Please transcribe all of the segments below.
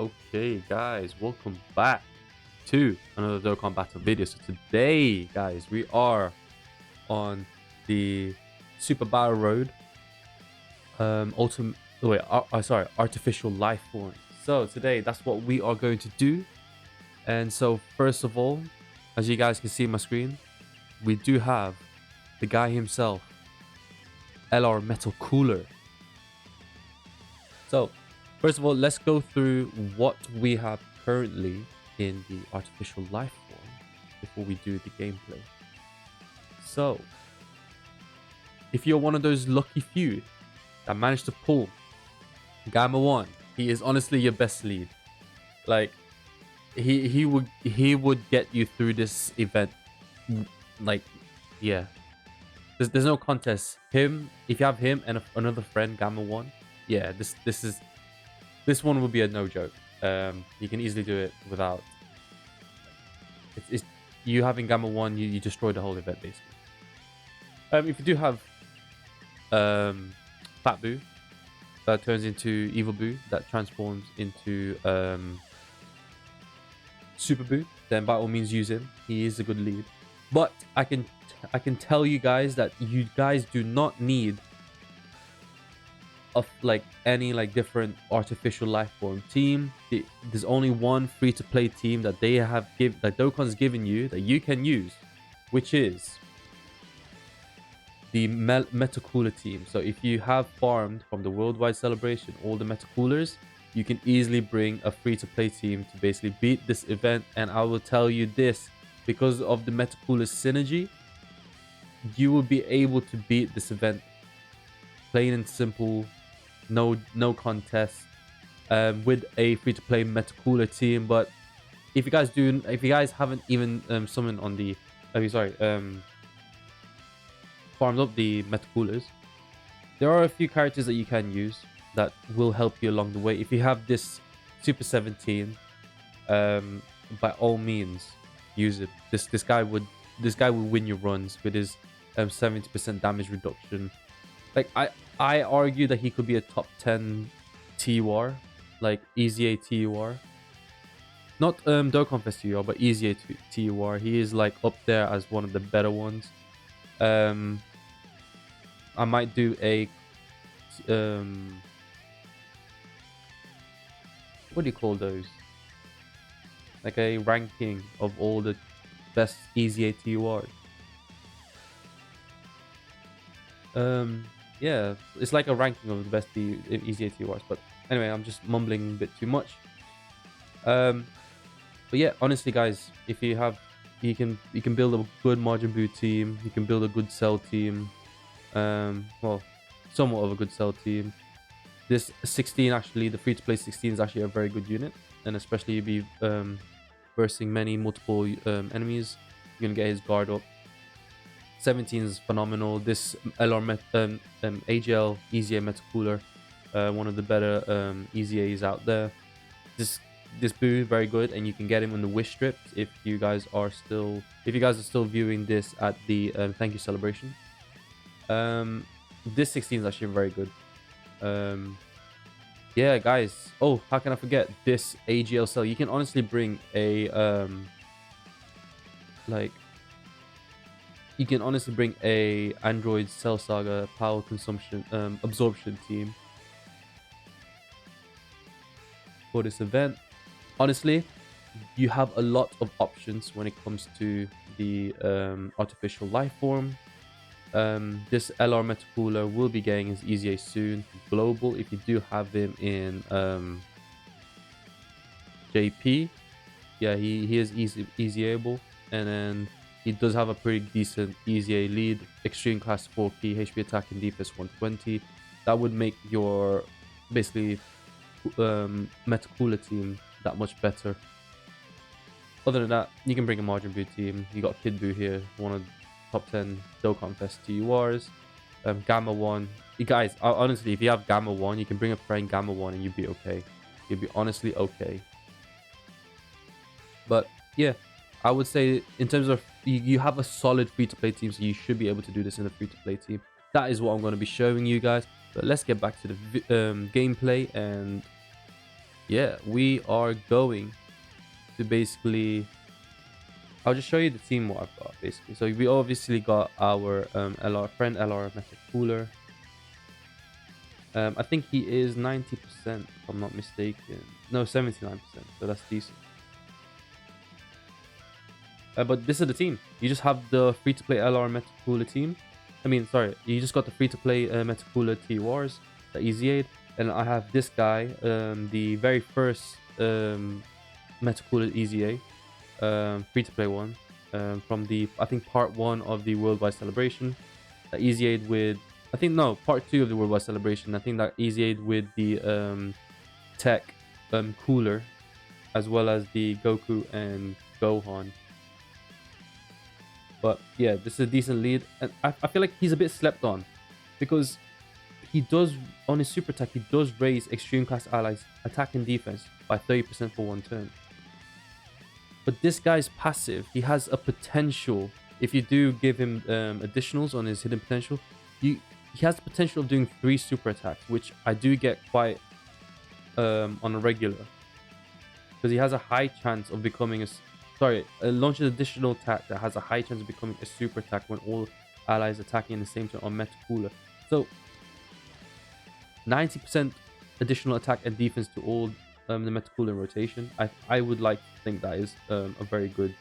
Okay, guys, welcome back to another Dokkan Battle video. So today, guys, we are on the Super Battle Road, artificial life form. So today, that's what we are going to do. And so, first of all, as you guys can see on my screen, we do have the guy himself, LR Metal Cooler. So, first of all, let's go through what we have currently in the artificial life form before we do the gameplay. So, if you're one of those lucky few that managed to pull Gamma 1, he is honestly your best lead. Like, he would get you through this event. Like, yeah. There's no contest. Him, if you have him and another friend, Gamma 1, yeah, this one would be a no joke. You can easily do it without. It's you having Gamma 1, you destroy the whole event basically. If you do have Fat Boo, that turns into Evil Boo, that transforms into Super Boo, then by all means use him. He is a good lead. But I can tell you guys that you guys do not need of like any like different artificial life form team. There's only one free-to-play team that they have that Dokkan's given you that you can use, which is the Metacooler team. So if you have farmed from the worldwide celebration all the Metacoolers, you can easily bring a free-to-play team to basically beat this event. And I will tell you this, because of the Metacooler synergy, you will be able to beat this event plain and simple. No contest with a free-to-play Metacooler team. But if you guys haven't even summoned on the farmed up the Metacoolers, there are a few characters that you can use that will help you along the way. If you have this Super 17, by all means use it. This guy will win your runs with his 70% damage reduction. Like I argue that he could be a top 10 TUR, like Easy A TUR. Not Dokkan Fest TUR, but Easy A TUR. He is like up there as one of the better ones. I might do a what do you call those? Like a ranking of all the best Easy A TURs. Yeah, it's like a ranking of the best Easy A TURs. But anyway, I'm just mumbling a bit too much. But yeah, honestly, guys, if you have, you can build a good Majin Buu team. You can build a good Cell team. Well, somewhat of a good Cell team. This 16 actually, the free-to-play 16 is actually a very good unit, and especially you'll be versing multiple enemies. You're gonna get his guard up. 17 is phenomenal. This AGL Easy A Metacooler, one of the better Easy A's out there. This Boo very good, and you can get him on the wish strip if you guys are still viewing this at the thank you celebration. This 16 is actually very good. Yeah, guys. Oh, how can I forget this AGL cell? You can honestly bring a you can honestly bring a Android Cell Saga power consumption absorption team for this event. Honestly, you have a lot of options when it comes to the artificial life form. This LR Metacooler will be getting his Easy A soon. Global, if you do have him in JP, yeah, he is easy-able, and then he does have a pretty decent Easy A lead. Extreme class 4 key, HP attack and defense 120. That would make your basically Metacooler team that much better. Other than that, you can bring a Majin Buu team. You got Kid Buu here, one of the top 10 Dokkan Fest TURs. Gamma 1. You guys, honestly, if you have Gamma 1, you can bring a friend Gamma 1 and you'll be okay. You'll be honestly okay. But yeah, I would say in terms of you have a solid free-to-play team, so you should be able to do this in a free-to-play team. That is what I'm going to be showing you guys. But let's get back to the gameplay, and yeah, we are going to basically, I'll just show you the team what I've got basically. So we obviously got our LR friend LR Metal Cooler. I think he is 90% if I'm not mistaken. No, 79%. So that's decent. But this is the team. You just have the free-to-play LR Metal Cooler team. I mean, sorry, you just got the free-to-play Metal Cooler T Wars, the EZ8, and I have this guy, the very first Metal Cooler EZA, free-to-play one, from the I think part one of the Worldwide Celebration. The EZ8 with I think no part two of the Worldwide Celebration. I think that EZ8 with the tech cooler, as well as the Goku and Gohan. But yeah, this is a decent lead. And I feel like he's a bit slept on because he does, on his super attack, he does raise extreme class allies attack and defense by 30% for one turn. But this guy's passive, he has a potential. If you do give him additionals on his hidden potential, he has the potential of doing 3 super attacks, which I do get quite on a regular. Because he has a high chance of becoming a launch an additional attack that has a high chance of becoming a super attack when all allies attacking in the same turn on Meta Cooler. So 90% additional attack and defense to all the Meta Cooler rotation. I would like to think that is a very good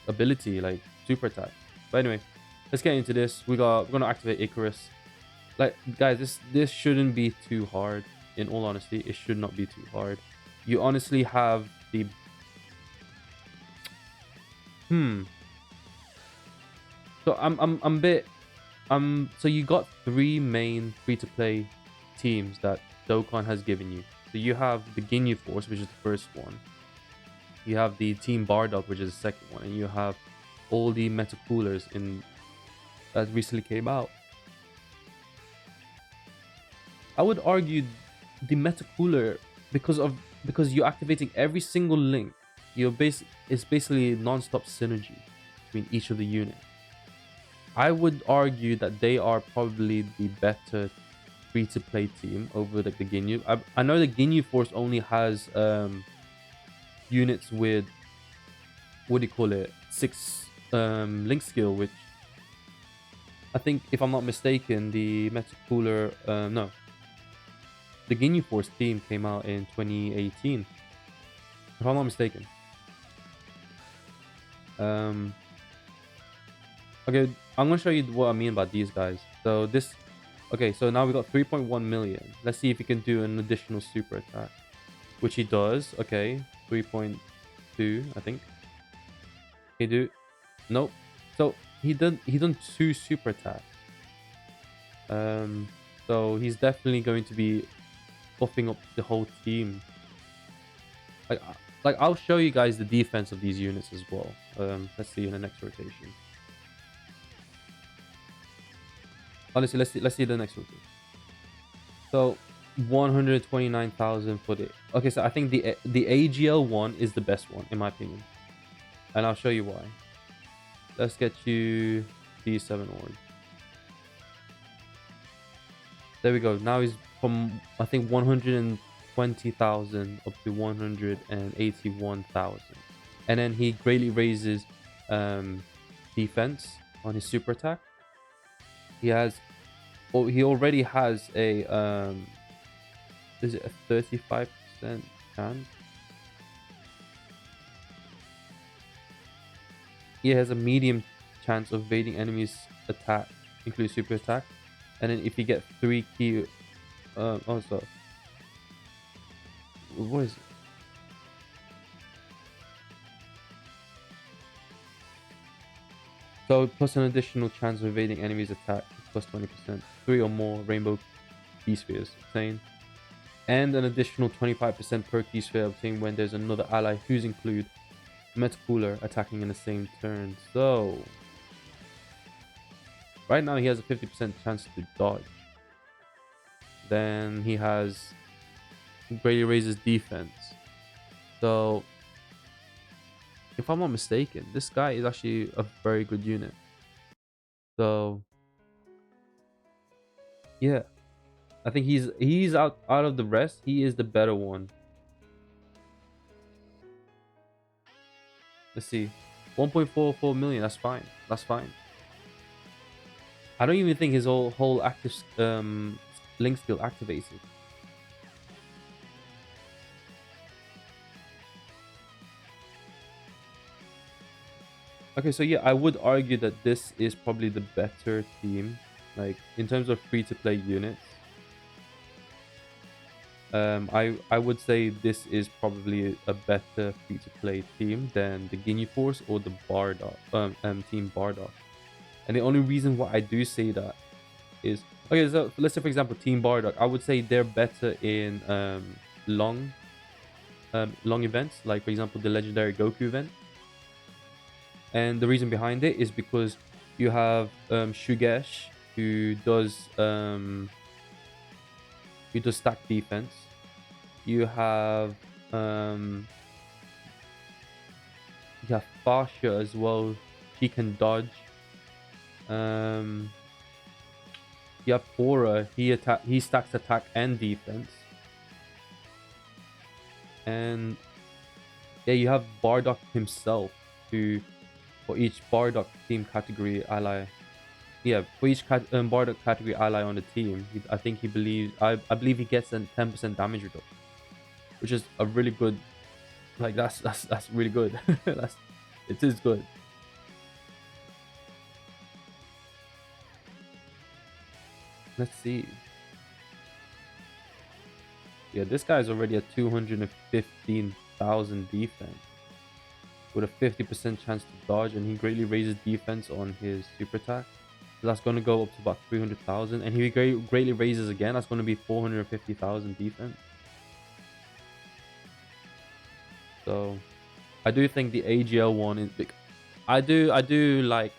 ability, like super attack. But anyway, let's get into this. We're gonna activate Icarus. Like guys, this shouldn't be too hard. In all honesty, it should not be too hard. You honestly have the So I'm a bit so you got 3 main free-to-play teams that Dokkan has given you. So you have the Ginyu Force, which is the first one. You have the Team Bardock, which is the second one, and you have all the Meta Coolers in that recently came out. I would argue the Meta Cooler because you're activating every single link. It's basically non-stop synergy between each of the units. I would argue that they are probably the better free-to-play team over the Ginyu. I know the Ginyu Force only has units with, what do you call it, 6 link skill, which I think, if I'm not mistaken, the Meta Cooler no, the Ginyu Force team came out in 2018, if I'm not mistaken. Okay, I'm gonna show you what I mean by these guys. So this, okay, so now we got 3.1 million. Let's see if he can do an additional super attack, which he does. Okay, 3.2, I think. He do, nope. So he done 2 super attacks. So he's definitely going to be buffing up the whole team. Like I'll show you guys the defense of these units as well. Let's see in the next rotation. Honestly, let's see the next rotation. So 129,000 for the, okay, so I think the AGL one is the best one in my opinion, and I'll show you why. Let's get you the 7 orb. There we go. Now he's from, I think, 120,000 up to 181,000, and then he greatly raises defense on his super attack. He already has a is it a 35% chance? He has a medium chance of evading enemies attack, including super attack. And then if you get 3 key also, what is it? So plus an additional chance of evading enemies attack plus 20%, 3 or more rainbow key spheres obtained, and an additional 25% per key sphere obtained when there's another ally who's include Meta Cooler attacking in the same turn. So right now he has a 50% chance to dodge. Then he has greatly raises defense. So if I'm not mistaken, this guy is actually a very good unit. So yeah, I think he's out of the rest. He is the better one. Let's see, 1.44 million. That's fine. That's fine. I don't even think his whole active link skill activates it. Okay, so yeah, I would argue that this is probably the better team, like in terms of free to play units. I would say this is probably a better free to play team than the Guinea Force or the Bardock, team Bardock. And the only reason why I do say that is, okay, so let's say for example team Bardock, I would say they're better in long long events, like for example the legendary Goku event. And the reason behind it is because you have Shugesh, who does stack defense. You have um you have Fasha as well. She can dodge. Um you have Aura, he stacks attack and defense. And yeah, you have Bardock himself, who for each Bardock team category ally, yeah, for each Bardock category ally on the team, I think he believes, I believe he gets a 10% damage reduction, which is a really good, like that's really good. It is good. Let's see. Yeah, this guy's already at 215,000 defense with a 50% chance to dodge, and he greatly raises defense on his super attack. So that's going to go up to about 300,000, and he greatly raises again. That's going to be 450,000 defense. So I do think the AGL one is big. I do like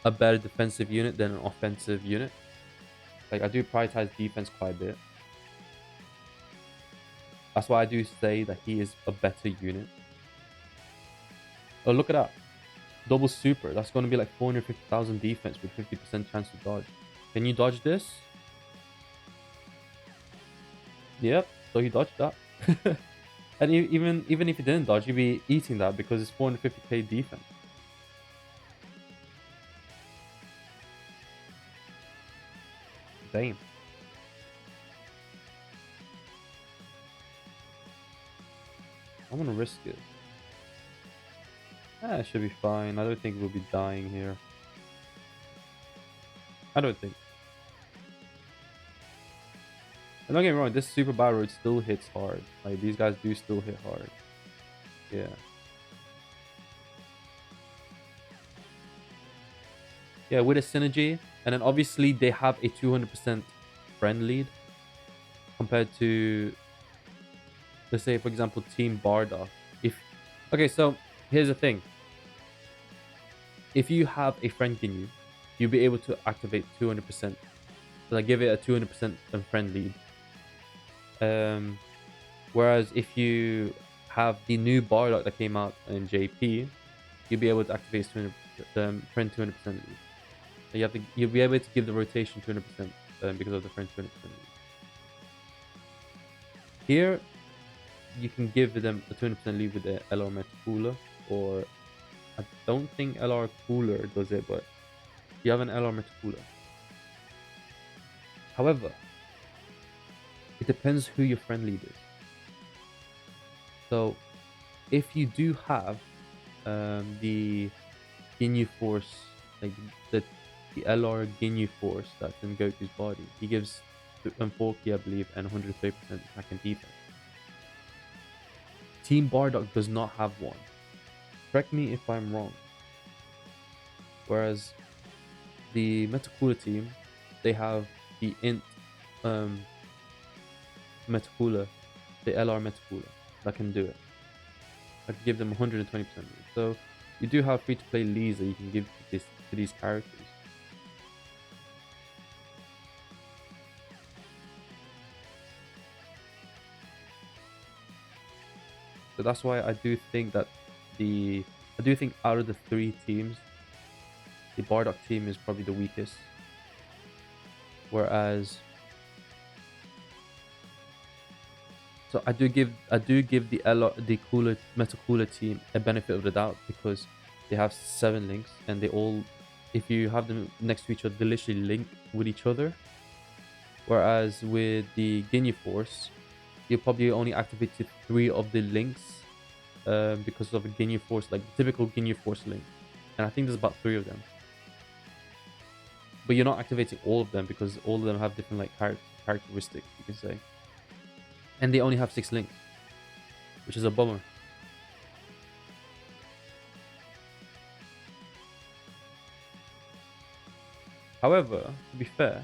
a better defensive unit than an offensive unit. Like I do prioritize defense quite a bit. That's why I do say that he is a better unit. Oh, look at that. Double super. That's going to be like 450,000 defense with 50% chance to dodge. Can you dodge this? Yep. So he dodged that. And even if he didn't dodge, he'd be eating that because it's 450k defense. Damn. I'm gonna risk it. It should be fine. I don't think we'll be dying here. I don't think. And don't get me wrong, this super battle road still hits hard. Like these guys do still hit hard. Yeah. Yeah, with a synergy, and then obviously they have a 200% friend lead compared to, let's say for example Team Bardock. Okay, so here's the thing. If you have a friend Ginyu, you'll be able to activate 200%. So I give it a 200% friend lead. Whereas if you have the new Bardock that came out in JP, you'll be able to activate 200 friend 200% lead. So you'll be able to give the rotation 200% because of the friend 200% lead. Here, you can give them a 200% lead with the LR Meta Cooler, or I don't think LR Cooler does it, but you have an LR Meta Cooler. However, it depends who your friend lead is. So, if you do have the Ginyu Force, like the LR Ginyu Force that's in Goku's body, he gives 4 I believe, and 130% attack and defense. Team Bardock does not have one. Correct me if I'm wrong. Whereas the Metacooler team, they have the Int Metacooler, the LR Metacooler that can do it. I can give them 120% lead. So you do have free to play leads that you can give to these characters. So that's why I do think that out of the 3 teams, the Bardock team is probably the weakest. Whereas So I do give the cooler meta cooler team a benefit of the doubt because they have 7 links and they all, if you have them next to each other, they literally link with each other. Whereas with the Guinea Force, you probably only activated 3 of the links because of a Guinea Force, like the typical Guinea Force link. And I think there's about 3 of them. But you're not activating all of them because all of them have different like characteristics, you can say. And they only have 6 links, which is a bummer. However, to be fair,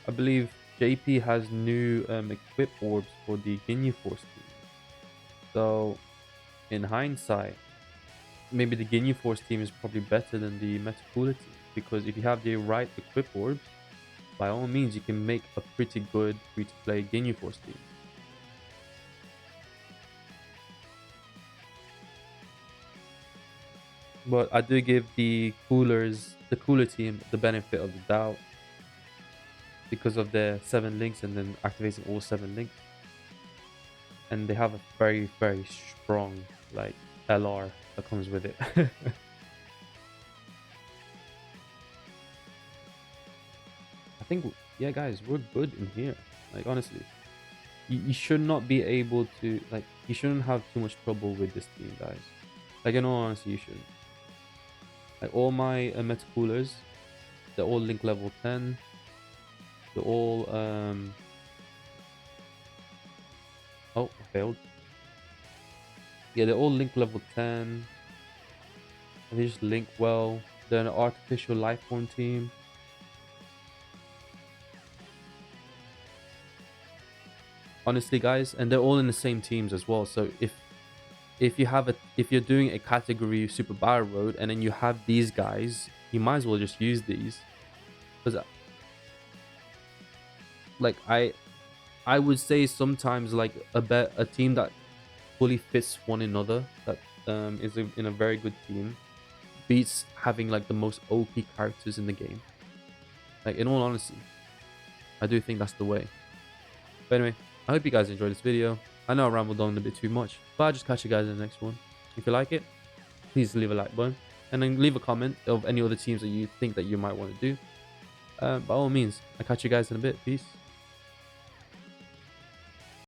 I believe JP has new equip orbs for the Ginyu Force team. So, in hindsight, maybe the Ginyu Force team is probably better than the Metacooler team. Because if you have the right equip orbs, by all means, you can make a pretty good free-to-play Ginyu Force team. But I do give the cooler team, the benefit of the doubt because of their 7 links and then activating all 7 links. And they have a very, very strong like LR that comes with it. I think, yeah, guys, we're good in here. Like, honestly, you should not be able to, like, you shouldn't have too much trouble with this team, guys. Like, in all honesty, you shouldn't. Like, all my meta coolers, they're all link level 10. They're all, oh, I failed. Yeah, they're all link level 10. And they just link well. They're an artificial life form team. Honestly, guys, and they're all in the same teams as well. So if you're doing a category super battle road and then you have these guys, you might as well just use these. Because like I would say sometimes like a team that fully fits one another, that is in a very good team, beats having like the most OP characters in the game. Like, in all honesty, I do think that's the way. But anyway, I hope you guys enjoyed this video. I know I rambled on a bit too much, but I'll just catch you guys in the next one. If you like it, please leave a like button and then leave a comment of any other teams that you think that you might want to do. By all means, I'll catch you guys in a bit. Peace.